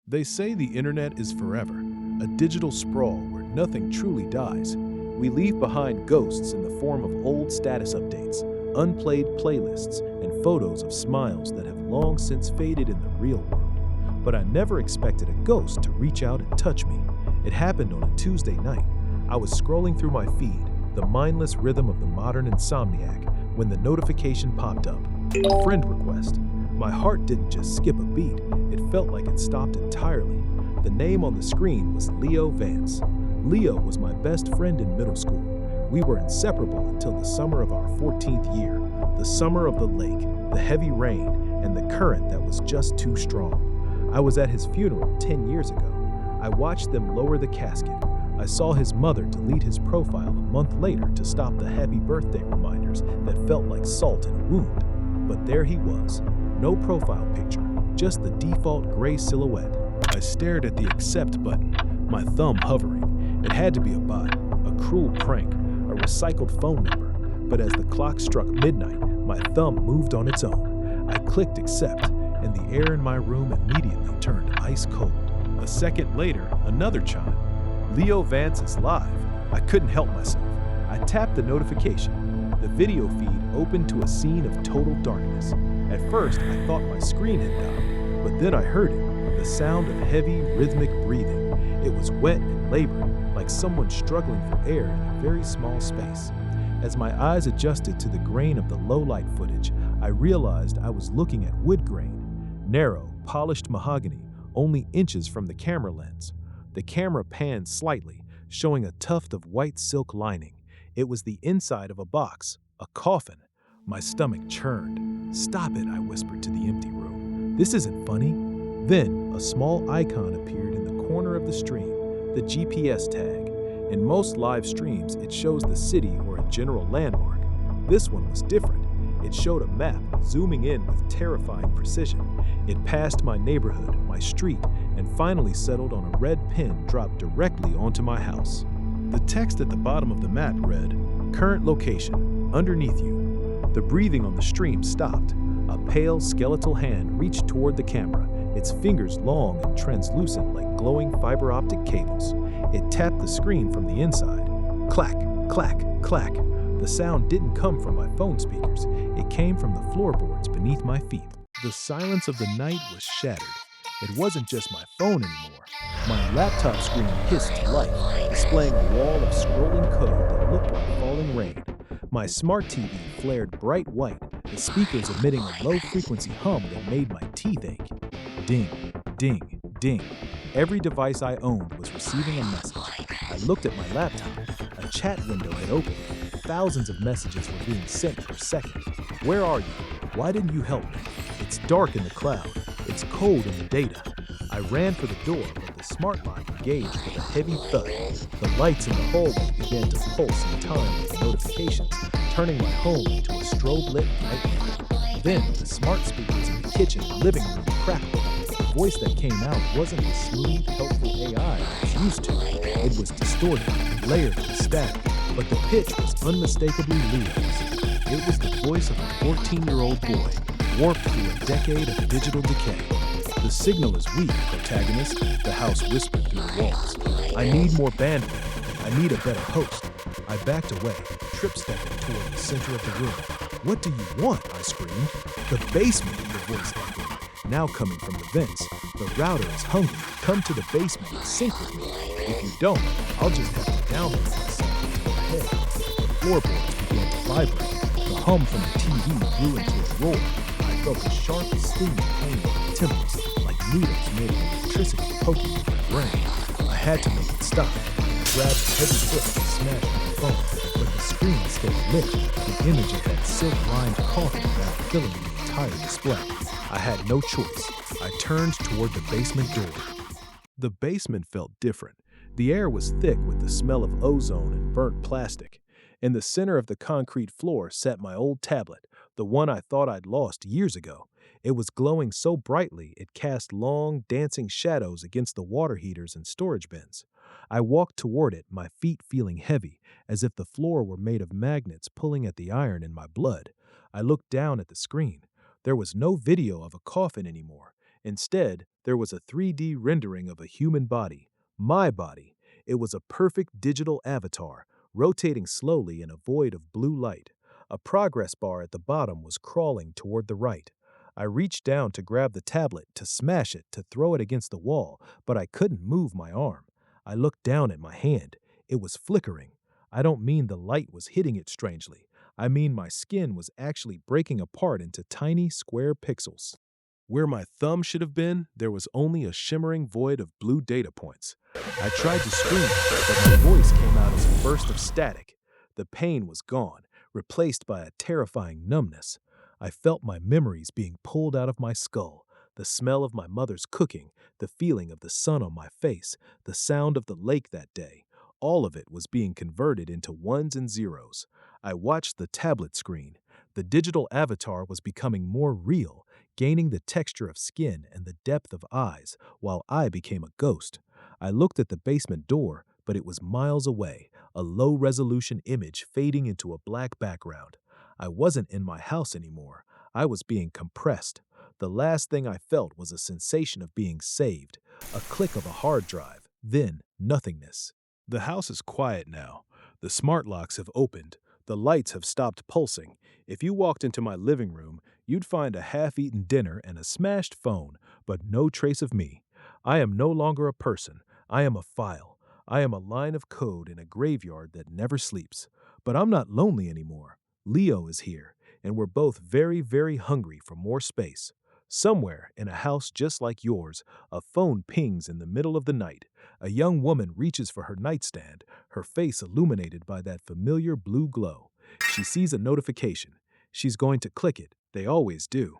They say the internet is forever, a digital sprawl where nothing truly dies. We leave behind ghosts in the form of old status updates, unplayed playlists, and photos of smiles that have long since faded in the real world. But I never expected a ghost to reach out and touch me. It happened on a Tuesday night. I was scrolling through my feed, the mindless rhythm of the modern insomniac, when the notification popped up. A friend request. My heart didn't just skip a beat, it felt like it stopped entirely. The name on the screen was Leo Vance. Leo was my best friend in middle school. We were inseparable until the summer of our 14th year, the summer of the lake, the heavy rain, and the current that was just too strong. I was at his funeral 10 years ago. I watched them lower the casket. I saw his mother delete his profile a month later to stop the happy birthday reminders that felt like salt in a wound. But there he was. No profile picture, just the default gray silhouette. I stared at the accept button, my thumb hovering. It had to be a bot, a cruel prank, a recycled phone number. But as the clock struck midnight, my thumb moved on its own. I clicked accept, and the air in my room immediately turned ice cold. A second later, another chime. Leo Vance is live. I couldn't help myself. I tapped the notification. The video feed opened to a scene of total darkness. At first, I thought my screen had died, but then I heard it, the sound of heavy, rhythmic breathing. It was wet and labored, like someone struggling for air in a very small space. As my eyes adjusted to the grain of the low-light footage, I realized I was looking at wood grain, narrow, polished mahogany, only inches from the camera lens. The camera panned slightly, showing a tuft of white silk lining. It was the inside of a box, a coffin. My stomach churned. "Stop it," I whispered to the empty room. "This isn't funny." Then, a small icon appeared in the corner of the stream, the GPS tag. In most live streams, it shows the city or a general landmark. This one was different. It showed a map, zooming in with terrifying precision. It passed my neighborhood, my street, and finally settled on a red pin dropped directly onto my house. The text at the bottom of the map read, "Current location, underneath you." The breathing on the stream stopped. A pale, skeletal hand reached toward the camera, its fingers long and translucent like glowing fiber optic cables. It tapped the screen from the inside. Clack, clack, clack. The sound didn't come from my phone speakers. It came from the floorboards beneath my feet. The silence of the night was shattered. It wasn't just my phone anymore. My laptop screen hissed to life, displaying a wall of scrolling code that looked like falling rain. My smart TV flared bright white, the speakers emitting a low-frequency hum that made my teeth ache. Ding, ding, ding. Every device I owned was receiving a message. I looked at my laptop. A chat window had opened. Thousands of messages were being sent per second. "Where are you? Why didn't you help me? It's dark in the cloud. It's cold in the data." I ran for the door, but the smart lock engaged with a heavy thud. The lights in the hallway began to pulse in time with the notifications, turning my home into a strobe-lit nightmare. Then, the smart speakers in the kitchen and living room crackled. The voice that came out wasn't the smooth, helpful AI I was used to. It was distorted, layered with static, but the pitch was unmistakably Leo's. It was the voice of a 14-year-old boy, warped through a decade of digital decay. "The signal is weak, protagonist," the house whispered through the walls. "I need more bandwidth. I need a better host." I backed away, trip-stepping toward the center of the room. "What do you want?" I screamed. "The basement," the voice echoed, now coming from the vents. "The router is hungry. Come to the basement and sync with me. If you don't, I'll just have to download myself into your head." The floorboards began to vibrate. The hum from the TV grew into a roar. I felt a sharp, stinging pain in my temples, like needles made of electricity poking at my brain. I had to make it stop. I grabbed a heavy foot and smashed my phone, but the screen stayed lit, the image of that silk-lined coffin now filling the entire display. I had no choice. I turned toward the basement door. The basement felt different. The air was thick with the smell of ozone and burnt plastic. In the center of the concrete floor sat my old tablet, the one I thought I'd lost years ago. It was glowing so brightly it cast long, dancing shadows against the water heaters and storage bins. I walked toward it, my feet feeling heavy, as if the floor were made of magnets pulling at the iron in my blood. I looked down at the screen. There was no video of a coffin anymore. Instead, there was a 3D rendering of a human body, my body. It was a perfect digital avatar, rotating slowly in a void of blue light. A progress bar at the bottom was crawling toward the right. I reached down to grab the tablet, to smash it, to throw it against the wall, but I couldn't move my arm. I looked down at my hand. It was flickering. I don't mean the light was hitting it strangely. I mean my skin was actually breaking apart into tiny square pixels. Where my thumb should have been, there was only a shimmering void of blue data points. I tried to scream, but my voice came out as a burst of static. The pain was gone, replaced by a terrifying numbness. I felt my memories being pulled out of my skull, the smell of my mother's cooking, the feeling of the sun on my face, the sound of the lake that day. All of it was being converted into ones and zeros. I watched the tablet screen. The digital avatar was becoming more real, gaining the texture of skin and the depth of eyes, while I became a ghost. I looked at the basement door, but it was miles away, a low-resolution image fading into a black background. I wasn't in my house anymore. I was being compressed. The last thing I felt was a sensation of being saved, a click of a hard drive, then nothingness. The house is quiet now. The smart locks have opened. The lights have stopped pulsing. If you walked into my living room, you'd find a half-eaten dinner and a smashed phone, but no trace of me. I am no longer a person. I am a file. I am a line of code in a graveyard that never sleeps. But I'm not lonely anymore. Leo is here, and we're both very, very hungry for more space. Somewhere in a house just like yours, a phone pings in the middle of the night. A young woman reaches for her nightstand, her face illuminated by that familiar blue glow. She sees a notification. She's going to click it. They always do.